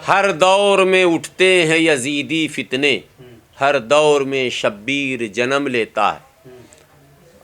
हर दौर में उठते हैं यजीदी फितने, हर दौर में शब्बीर जन्म लेता है।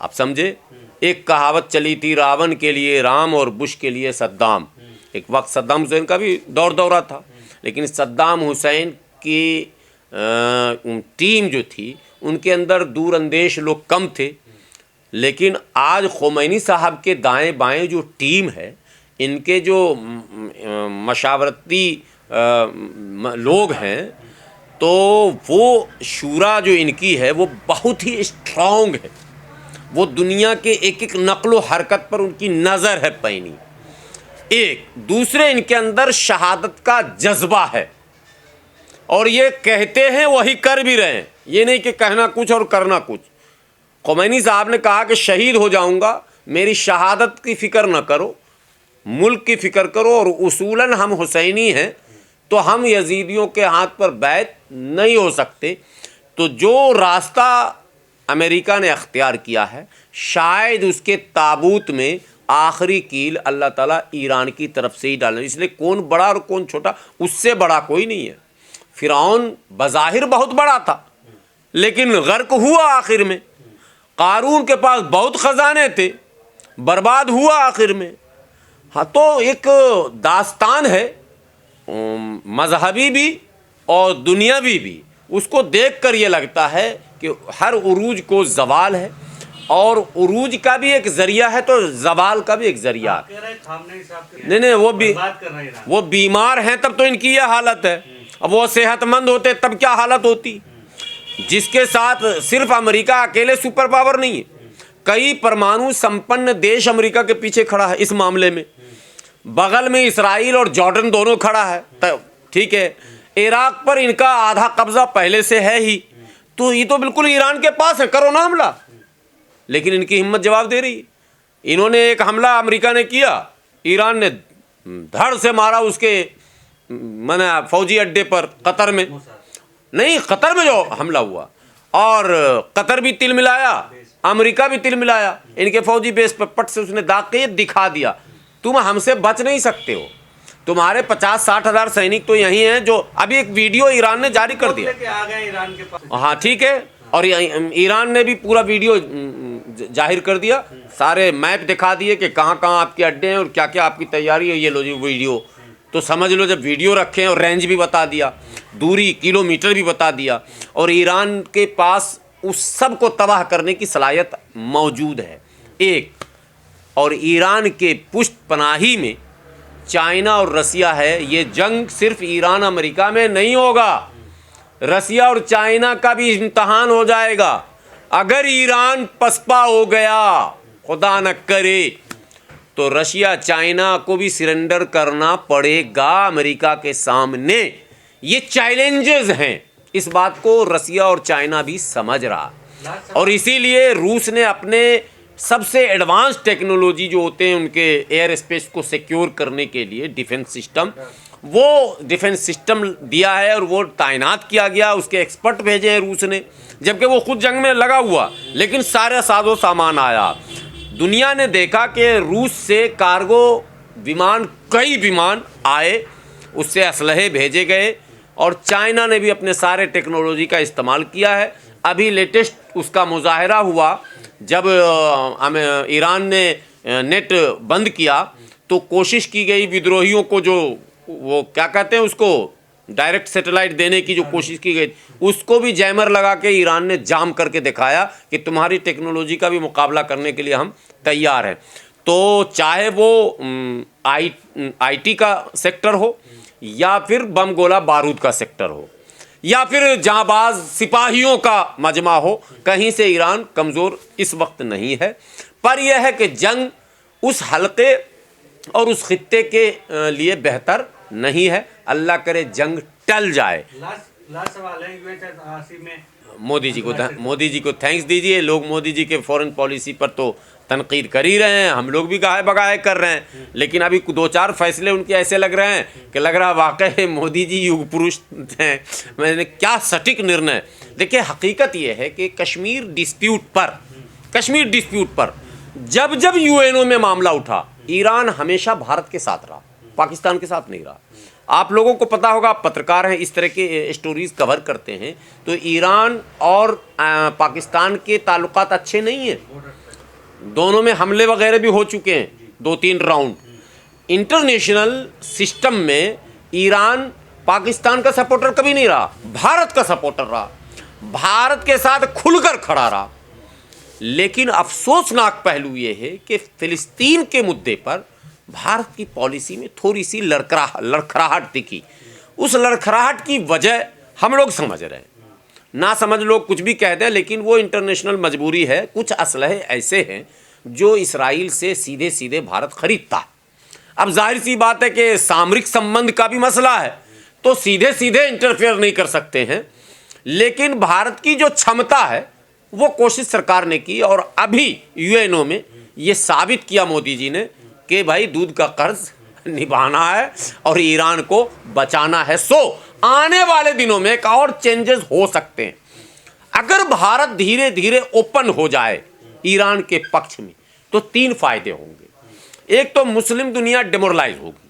आप समझे? एक कहावत चली थी, रावण के लिए राम और बुश के लिए सद्दाम। एक वक्त सद्दाम हुसैन का भी दौरा था, लेकिन सद्दाम हुसैन की टीम जो थी उनके अंदर दूरअंदेश लोग कम थे। लेकिन आज खुमैनी साहब के दाएं बाएं जो टीम है, इनके जो मशावरती लोग हैं, तो वो शूरा जो इनकी है वो बहुत ही स्ट्रॉन्ग है। वो दुनिया के एक एक नक्लो हरकत पर उनकी नज़र है पैनी। एक दूसरे, इनके अंदर शहादत का जज्बा है और ये कहते हैं वही कर भी रहे हैं। ये नहीं कि कहना कुछ और करना कुछ। खुमैनी साहब ने कहा कि शहीद हो जाऊंगा, मेरी शहादत की फ़िक्र न करो, मुल्क की फ़िक्र करो। और उसूलन हम हुसैनी हैं तो हम यजीदियों के हाथ पर बैत नहीं हो सकते। तो जो रास्ता अमेरिका ने अख्तियार किया है, शायद उसके ताबूत में आखिरी कील अल्लाह ताला ईरान की तरफ से ही डालें। इसलिए कौन बड़ा और कौन छोटा, उससे बड़ा कोई नहीं है। फ़िरौन बज़ाहिर बहुत बड़ा था लेकिन गर्क हुआ आखिर में। क़ारून के पास बहुत ख़जाने थे, बर्बाद हुआ आखिर में। हाँ, तो एक दास्तान है मजहबी भी और दुनियावी भी। उसको देख कर ये लगता है कि हर उरूज को ज़वाल है और उरूज का भी एक ज़रिया है तो ज़वाल का भी एक ज़रिया है। नहीं, वो बीमार हैं तब तो इनकी यह हालत है। अब वो सेहतमंद होते तब क्या हालत होती। जिसके साथ सिर्फ अमेरिका अकेले सुपर पावर नहीं है, कई परमाणु संपन्न देश अमेरिका के पीछे खड़ा है इस मामले में। बगल में इसराइल और जॉर्डन दोनों खड़ा है, ठीक है। इराक पर इनका आधा कब्जा पहले से है ही, तो ये तो बिल्कुल ईरान के पास है, करो ना हमला। लेकिन इनकी हिम्मत जवाब दे रही। इन्होंने एक हमला अमेरिका ने किया, ईरान ने धड़ से मारा उसके माने फौजी अड्डे पर, कतर में नहीं, कतर में जो हमला हुआ। और कतर भी तिल मिलाया, अमेरिका भी तिल मिलाया। इनके फौजी बेस पर पट से उसने दाग के दिखा दिया, तुम हमसे बच नहीं सकते हो। तुम्हारे 50-60 हज़ार सैनिक तो यही हैं। जो अभी एक वीडियो ईरान ने जारी कर दिया, ईरान के पास। हाँ, ठीक है। और ईरान ने भी पूरा वीडियो जाहिर कर दिया, सारे मैप दिखा दिए कि कहाँ कहाँ आपके अड्डे हैं और क्या क्या आपकी तैयारी है। ये लो जी वीडियो, तो समझ लो जब वीडियो रखे और रेंज भी बता दिया, दूरी किलोमीटर भी बता दिया, और ईरान के पास उस सब को तबाह करने की सलाहियत मौजूद है। एक, और ईरान के पुष्ट पनाही में चाइना और रसिया है। ये जंग सिर्फ ईरान अमेरिका में नहीं होगा, रसिया और चाइना का भी इम्तहान हो जाएगा। अगर ईरान पसपा हो गया, खुदा न करे, तो रशिया चाइना को भी सरेंडर करना पड़ेगा अमेरिका के सामने। ये चैलेंजेस हैं, इस बात को रसिया और चाइना भी समझ रहा। और इसीलिए रूस ने अपने सबसे एडवांस टेक्नोलॉजी जो होते हैं उनके एयर स्पेस को सिक्योर करने के लिए डिफेंस सिस्टम, वो डिफेंस सिस्टम दिया है और वो तैनात किया गया। उसके एक्सपर्ट भेजे हैं रूस ने, जबकि वो खुद जंग में लगा हुआ, लेकिन सारा साजो सामान आया। दुनिया ने देखा कि रूस से कार्गो विमान, कई विमान आए, उससे असलहे भेजे गए, और चाइना ने भी अपने सारे टेक्नोलॉजी का इस्तेमाल किया है। अभी लेटेस्ट उसका मुजाहरा हुआ जब ईरान ने नेट बंद किया, तो कोशिश की गई विद्रोहियों को, जो वो क्या कहते हैं उसको, डायरेक्ट सैटेलाइट देने की जो कोशिश की गई, उसको भी जैमर लगा के ईरान ने जाम करके दिखाया कि तुम्हारी टेक्नोलॉजी का भी मुकाबला करने के लिए हम तैयार हैं। तो चाहे वो आईटी का सेक्टर हो, या फिर बम गोला बारूद का सेक्टर हो, या फिर जांबाज सिपाहियों का मजमा हो, कहीं से ईरान कमज़ोर इस वक्त नहीं है। पर यह है कि जंग उस हलके और उस खित्ते के लिए बेहतर नहीं है। अल्लाह करे जंग टल जाए। लास्ट सवाल है, मोदी जी को थैंक्स दीजिए। लोग मोदी जी के फॉरेन पॉलिसी पर तो तनकीद कर ही रहे हैं, हम लोग भी गाहे बगाहे कर रहे हैं, लेकिन अभी 2-4 फैसले उनके ऐसे लग रहे हैं कि लग रहा वाकई मोदी जी युग पुरुष हैं। मैंने क्या सटीक निर्णय। देखिए, हकीकत ये है कि कश्मीर डिस्प्यूट पर जब जब यूएनओ में मामला उठा, ईरान हमेशा भारत के साथ रहा, पाकिस्तान के साथ नहीं रहा। आप लोगों को पता होगा, आप पत्रकार हैं, इस तरह के स्टोरीज कवर करते हैं, तो ईरान और पाकिस्तान के ताल्लुकात अच्छे नहीं हैं। दोनों में हमले वगैरह भी हो चुके हैं, 2-3 राउंड। इंटरनेशनल सिस्टम में ईरान पाकिस्तान का सपोर्टर कभी नहीं रहा, भारत का सपोर्टर रहा, भारत के साथ खुलकर खड़ा रहा। लेकिन अफसोसनाक पहलू ये है कि फिलिस्तीन के मुद्दे पर भारत की पॉलिसी में थोड़ी सी लड़खड़ाहट दिखी। उस लड़खड़ाहट की वजह हम लोग समझ रहे हैं, ना समझ लोग कुछ भी कह दें, लेकिन वो इंटरनेशनल मजबूरी है। कुछ असलहे ऐसे हैं जो इसराइल से सीधे सीधे भारत खरीदता है। अब जाहिर सी बात है कि सामरिक संबंध का भी मसला है, तो सीधे सीधे इंटरफेयर नहीं कर सकते हैं, लेकिन भारत की जो क्षमता है वो कोशिश सरकार ने की, और अभी यूएनओ में ये साबित किया मोदी जी ने कि भाई दूध का कर्ज निभाना है और ईरान को बचाना है। सो आने वाले दिनों में एक और चेंजेस हो सकते हैं। अगर भारत धीरे धीरे ओपन हो जाए ईरान के पक्ष में, तो 3 फायदे होंगे। एक तो मुस्लिम दुनिया डिमोरलाइज होगी,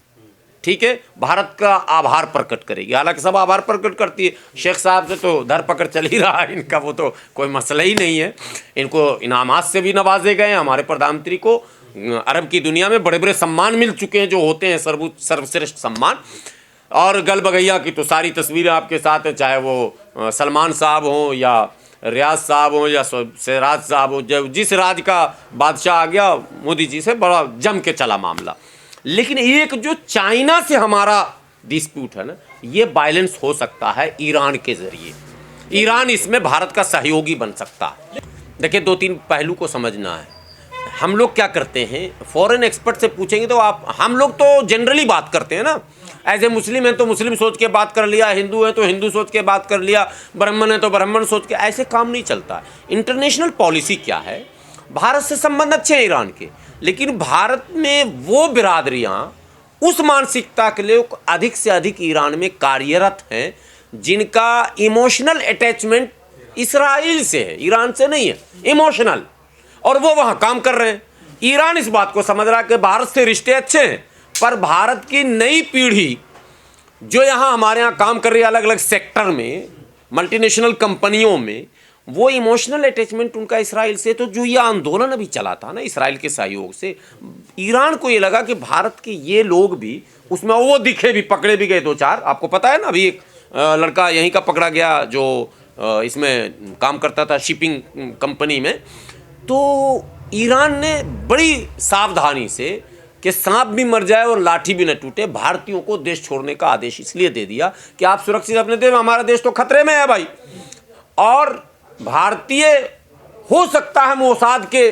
ठीक है, भारत का आभार प्रकट करेगी। हालांकि सब आभार प्रकट करती है, शेख साहब से तो धरपकड़ चल ही रहा है इनका, वो तो कोई मसला ही नहीं है। इनको इनामात से भी नवाजे गए, हमारे प्रधानमंत्री को अरब की दुनिया में बड़े बड़े सम्मान मिल चुके हैं, जो होते हैं सर्वश्रेष्ठ सम्मान। और गल बगैया की तो सारी तस्वीरें आपके साथ हैं, चाहे वो सलमान साहब हों या रियाज साहब हों या सिराज साहब हों। जब जिस राज का बादशाह आ गया, मोदी जी से बड़ा जम के चला मामला। लेकिन एक जो चाइना से हमारा डिस्प्यूट है ना, ये वायलेंस हो सकता है ईरान के जरिए। ईरान इसमें भारत का सहयोगी बन सकता है। देखिए, 2-3 पहलू को समझना है। हम लोग क्या करते हैं, फॉरेन एक्सपर्ट से पूछेंगे तो हम लोग तो जनरली बात करते हैं ना, एज ए मुस्लिम है तो मुस्लिम सोच के बात कर लिया, हिंदू है तो हिंदू सोच के बात कर लिया, ब्राह्मण है तो ब्राह्मण सोच के। ऐसे काम नहीं चलता। इंटरनेशनल पॉलिसी क्या है, भारत से संबंध अच्छे हैं ईरान के, लेकिन भारत में वो बिरादरियां उस मानसिकता के लिए अधिक से अधिक ईरान में कार्यरत हैं जिनका इमोशनल अटैचमेंट इसराइल से है, ईरान से नहीं है, इमोशनल, और वो वहाँ काम कर रहे हैं। ईरान इस बात को समझ रहा है कि भारत से रिश्ते अच्छे हैं, पर भारत की नई पीढ़ी जो यहाँ हमारे यहाँ काम कर रही है अलग अलग सेक्टर में, मल्टीनेशनल कंपनियों में, वो इमोशनल अटैचमेंट उनका इसराइल से। तो जो ये आंदोलन अभी चला था ना इसराइल के सहयोग से, ईरान को ये लगा कि भारत के ये लोग भी उसमें, वो दिखे भी, पकड़े भी गए 2-4। आपको पता है ना, अभी एक लड़का यहीं का पकड़ा गया जो इसमें काम करता था शिपिंग कंपनी में। तो ईरान ने बड़ी सावधानी से कि सांप भी मर जाए और लाठी भी न टूटे, भारतीयों को देश छोड़ने का आदेश इसलिए दे दिया कि आप सुरक्षित अपने देश, हमारा देश तो खतरे में है भाई। और भारतीय हो सकता है मोसाद के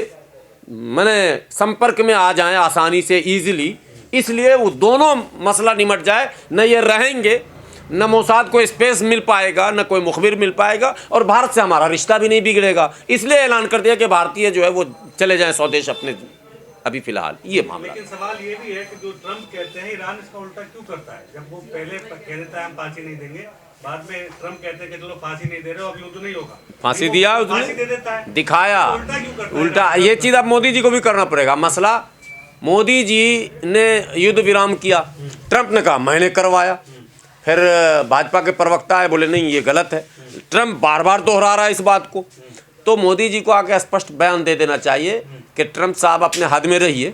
संपर्क में आ जाएं आसानी से, इजीली, इसलिए वो दोनों मसला निमट जाए। न ये रहेंगे, न मोसाद को स्पेस मिल पाएगा, न कोई मुखबिर मिल पाएगा, और भारत से हमारा रिश्ता भी नहीं बिगड़ेगा। इसलिए ऐलान कर दिया कि भारतीय जो है वो चले जाएं स्वदेश अपने, अभी फिलहाल ये मामला। लेकिन सवाल ये भी है कि जो ट्रम्प कहते हैं, ईरान इसका उल्टा क्यों करता है? जब वो पहले कह देता है हम फांसी नहीं देंगे, बाद में ट्रम्प कहते हैं कि चलो फांसी नहीं दे रहे हो, अब युद्ध नहीं होगा, फांसी दिया, फांसी दे देता है, दिखाया उल्टा क्यों करता है? उल्टा ये चीज़ अब मोदी जी को भी करना पड़ेगा। मसला, मोदी जी ने युद्ध विराम किया, ट्रम्प ने कहा मैंने करवाया, फिर भाजपा के प्रवक्ता है बोले नहीं ये गलत है, ट्रम्प बार बार दोहरा रहा है इस बात को। तो मोदी जी को आके स्पष्ट बयान दे देना चाहिए कि ट्रम्प साहब अपने हद में रहिए,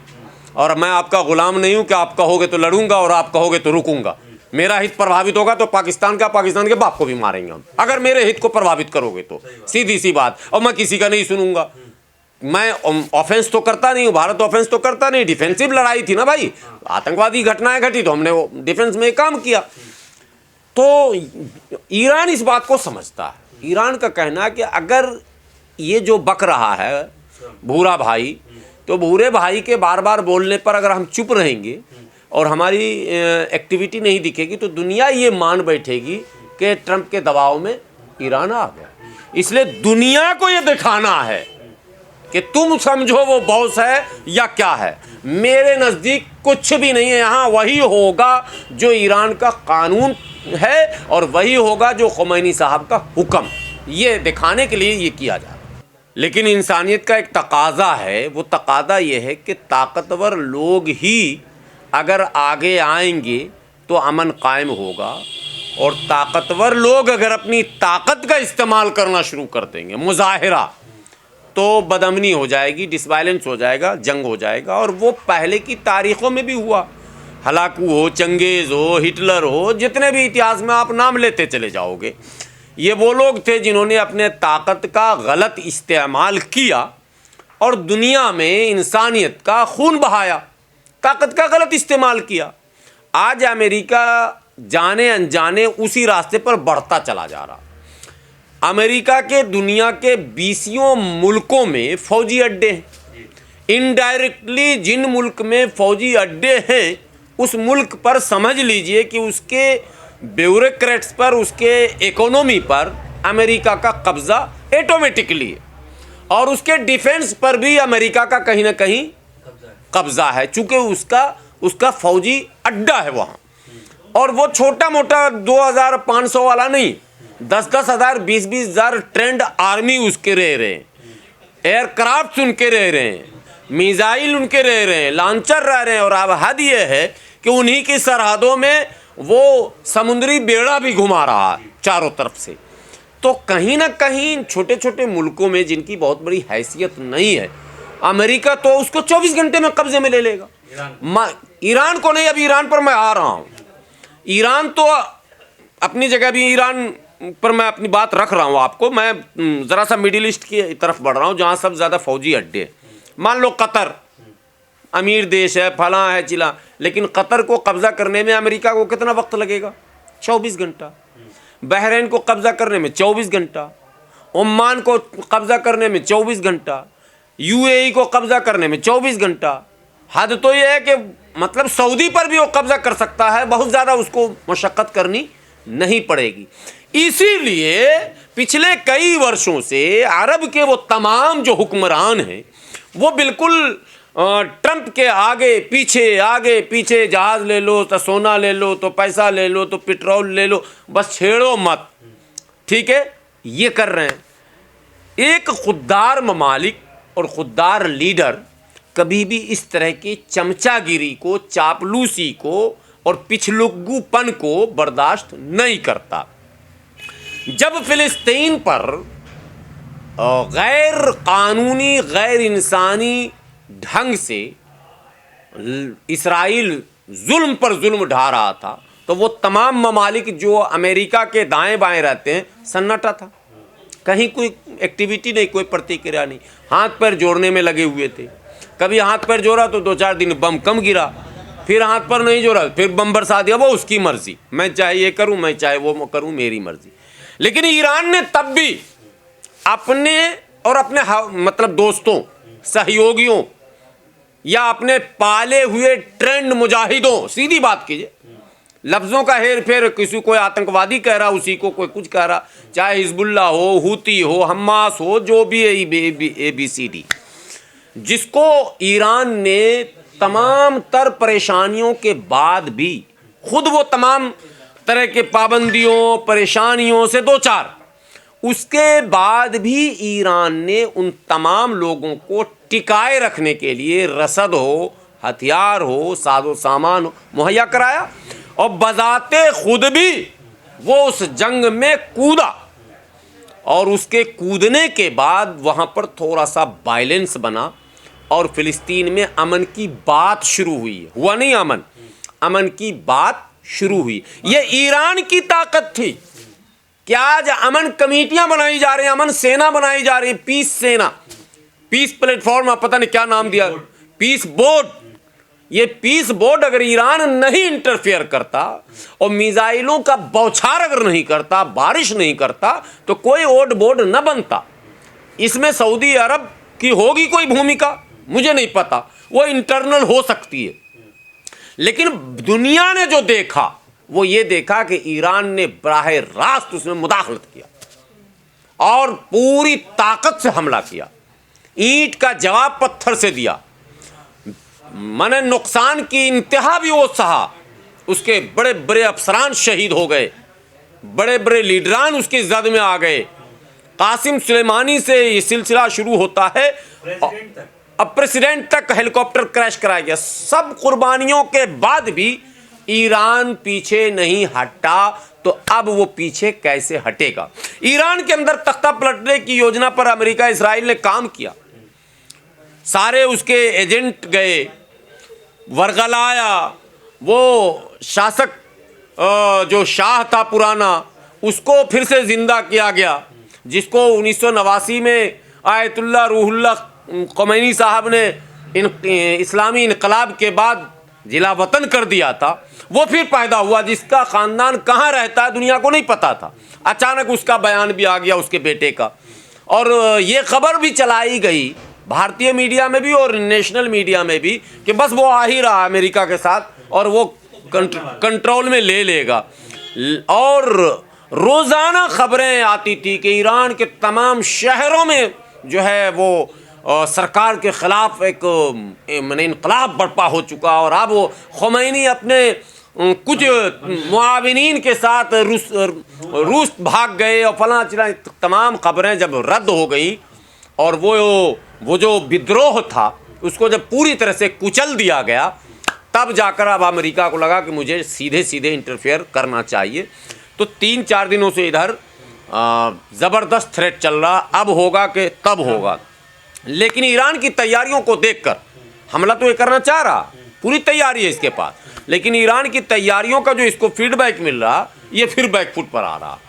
और मैं आपका गुलाम नहीं हूं कि आप कहोगे तो लड़ूंगा और आप कहोगे तो रुकूंगा। मेरा हित प्रभावित होगा तो पाकिस्तान के बाप को भी मारेंगे हम, अगर मेरे हित को प्रभावित करोगे तो, सीधी सी बात। और मैं किसी का नहीं सुनूंगा। मैं ऑफेंस तो करता नहीं हूँ, भारत ऑफेंस तो करता नहीं, डिफेंसिव लड़ाई थी ना भाई, आतंकवादी घटनाएं घटी तो हमने वो डिफेंस में काम किया। तो ईरान इस बात को समझता है। ईरान का कहना है कि अगर ये जो बक रहा है भूरा भाई, तो भूरे भाई के बार बार बोलने पर अगर हम चुप रहेंगे और हमारी एक्टिविटी नहीं दिखेगी, तो दुनिया ये मान बैठेगी कि ट्रंप के दबाव में ईरान आ गया। इसलिए दुनिया को ये दिखाना है कि तुम समझो वो बॉस है या क्या है। मेरे नज़दीक कुछ भी नहीं है, यहाँ वही होगा जो ईरान का कानून है और वही होगा जो खुमैनी साहब का हुक्म, ये दिखाने के लिए ये किया जा रहा है। लेकिन इंसानियत का एक तकाजा है, वो तकाजा ये है कि ताकतवर लोग ही अगर आगे आएंगे तो अमन कायम होगा। और ताकतवर लोग अगर अपनी ताकत का इस्तेमाल करना शुरू कर देंगे, मुजाहिरा, तो बदअमनी हो जाएगी, डिसवायलेंस हो जाएगा, जंग हो जाएगा। और वो पहले की तारीख़ों में भी हुआ। हलाकू हो, चंगेज़ हो, हिटलर हो, जितने भी इतिहास में आप नाम लेते चले जाओगे, ये वो लोग थे जिन्होंने अपने ताकत का गलत इस्तेमाल किया और दुनिया में इंसानियत का खून बहाया, ताकत का गलत इस्तेमाल किया। आज अमेरिका जाने अनजाने उसी रास्ते पर बढ़ता चला जा रहा। अमेरिका के दुनिया के 20 मुल्कों में फ़ौजी अड्डे हैं। इनडायरेक्टली जिन मुल्क में फ़ौजी अड्डे हैं, उस मुल्क पर समझ लीजिए कि उसके ब्यूरोक्रेट्स पर, उसके इकोनॉमी पर अमेरिका का कब्ज़ा ऑटोमेटिकली है। और उसके डिफेंस पर भी अमेरिका का कहीं ना कहीं कब्ज़ा है, चूँकि उसका फ़ौजी अड्डा है वहाँ। और वो छोटा मोटा 2500 वाला नहीं, 10-10 हज़ार, 20-20 हज़ार ट्रेंड आर्मी उसके रह रहे हैं, एयरक्राफ्ट उनके रह रहे हैं, मिसाइल उनके रह रहे हैं, लॉन्चर रह रहे हैं। और अब हद ये है कि उन्हीं की सरहदों में वो समुद्री बेड़ा भी घुमा रहा है चारों तरफ से। तो कहीं ना कहीं छोटे छोटे मुल्कों में जिनकी बहुत बड़ी हैसियत नहीं है, अमेरिका तो उसको 24 घंटे में कब्जे में ले लेगा। ईरान को नहीं, अभी ईरान पर मैं आ रहा हूँ। ईरान तो अपनी जगह भी, ईरान पर मैं अपनी बात रख रहा हूँ आपको। मैं ज़रा सा मिडिल ईस्ट की तरफ बढ़ रहा हूँ जहाँ सब ज़्यादा फ़ौजी अड्डे हैं। मान लो कतर अमीर देश है, फलां है, चिला, लेकिन कतर को कब्ज़ा करने में अमेरिका को कितना वक्त लगेगा? 24 घंटा। बहरीन को कब्ज़ा करने में 24 घंटा, ओमान को कब्ज़ा करने में 24 घंटा, यूएई को कब्ज़ा करने में 24 घंटा। हद तो ये है कि मतलब सऊदी पर भी वो कब्ज़ा कर सकता है, बहुत ज़्यादा उसको मशक्क़त करनी नहीं पड़ेगी। इसीलिए पिछले कई वर्षों से अरब के वो तमाम जो हुक्मरान हैं, वो बिल्कुल ट्रंप के आगे पीछे, जहाज़ ले लो तो सोना ले लो, तो पैसा ले लो, तो पेट्रोल ले लो, बस छेड़ो मत, ठीक है, ये कर रहे हैं। एक खुददार ममालिक और खुददार लीडर कभी भी इस तरह की चमचागिरी को, चापलूसी को और पिछलुग्गूपन को बर्दाश्त नहीं करता। जब फ़िलिस्तीन पर गैर कानूनी, गैर इंसानी ढंग से इसराइल जुल्म पर जुल्म ढा रहा था, तो वो तमाम ममालिक जो अमेरिका के दाएं बाएं रहते हैं, सन्नाटा था। कहीं कोई एक्टिविटी नहीं, कोई प्रतिक्रिया नहीं, हाथ पैर जोड़ने में लगे हुए थे। कभी हाथ पैर जोड़ा तो 2-4 दिन बम कम गिरा, फिर हाथ पैर नहीं जोड़ा फिर बम बरसा दिया। वो उसकी मर्जी, मैं चाहे ये करूं, मैं चाहे वो करूं, मेरी मर्जी। लेकिन ईरान ने तब भी अपने और अपने मतलब दोस्तों, सहयोगियों या अपने पाले हुए ट्रेंड मुजाहिदों, सीधी बात कीजिए, लफ्ज़ों का हेर फेर, किसी कोई आतंकवादी कह रहा, उसी को कोई कुछ कह रहा, चाहे हिजबुल्ला हो, हूती हो, हमास हो, जो भी ABCD, जिसको ईरान ने तमाम तर परेशानियों के बाद भी, खुद वो तमाम तरह के पाबंदियों, परेशानियों से दो चार, उसके बाद भी ईरान ने उन तमाम लोगों को टिकाए रखने के लिए रसद हो, हथियार हो, साजो सामान हो, मुहैया कराया। और बजाते खुद भी वो उस जंग में कूदा, और उसके कूदने के बाद वहाँ पर थोड़ा सा वायलेंस बना और फ़िलिस्तीन में अमन की बात शुरू हुई। हुआ नहीं अमन की बात शुरू हुई। ये ईरान की ताकत थी कि आज अमन कमेटियां बनाई जा रही हैं, अमन सेना बनाई जा रही है, पीस सेना, पीस प्लेटफॉर्म, आप पता नहीं क्या नाम दिया, पीस बोर्ड। ये पीस बोर्ड अगर ईरान नहीं इंटरफेयर करता और मिसाइलों का बौछार अगर नहीं करता, बारिश नहीं करता, तो कोई ओड बोर्ड न बनता। इसमें सऊदी अरब की होगी कोई भूमिका, मुझे नहीं पता, वो इंटरनल हो सकती है। लेकिन दुनिया ने जो देखा वो ये देखा कि ईरान ने बराह रास्त उसमें मुदाखलत किया और पूरी ताकत से हमला किया, ईंट का जवाब पत्थर से दिया। माने नुकसान की इंतहा भी वो सहा, उसके बड़े बड़े अफसरान शहीद हो गए, बड़े बड़े लीडरान उसकी जद में आ गए। कासिम सुलेमानी से ये सिलसिला शुरू होता है, अब प्रेसिडेंट तक हेलीकॉप्टर क्रैश कराया गया। सब कुर्बानियों के बाद भी ईरान पीछे नहीं हटा तो अब वो पीछे कैसे हटेगा। ईरान के अंदर तख्ता पलटने की योजना पर अमेरिका इजराइल ने काम किया, सारे उसके एजेंट गए, वर्गलाया, वो शासक जो शाह था पुराना उसको फिर से ज़िंदा किया गया, जिसको 1989 में आयतुल्लाह रूहुल्लाह ख़ुमैनी साहब ने इस्लामी इनकलाब के बाद जिला वतन कर दिया था। वो फिर पैदा हुआ, जिसका ख़ानदान कहाँ रहता है दुनिया को नहीं पता था। अचानक उसका बयान भी आ गया उसके बेटे का, और ये खबर भी चलाई गई भारतीय मीडिया में भी और नेशनल मीडिया में भी कि बस वो आ ही रहा अमेरिका के साथ और वो कंट्रोल में ले लेगा। और रोज़ाना खबरें आती थी कि ईरान के तमाम शहरों में जो है वो सरकार के ख़िलाफ़ एक माने इनकलाब बर्पा हो चुका, और अब वो ख़ुमैनी अपने कुछ मुआविनीन के साथ रूस भाग गए और फलां चिलां, तमाम खबरें जब रद्द हो गई और वो जो विद्रोह था उसको जब पूरी तरह से कुचल दिया गया, तब जाकर अब अमेरिका को लगा कि मुझे सीधे सीधे इंटरफेयर करना चाहिए। तो 3-4 दिनों से इधर ज़बरदस्त थ्रेट चल रहा, अब होगा कि तब होगा। लेकिन ईरान की तैयारियों को देखकर हमला तो ये करना चाह रहा, पूरी तैयारी है इसके पास, लेकिन ईरान की तैयारियों का जो इसको फीडबैक मिल रहा, ये फिर बैकफुट पर आ रहा।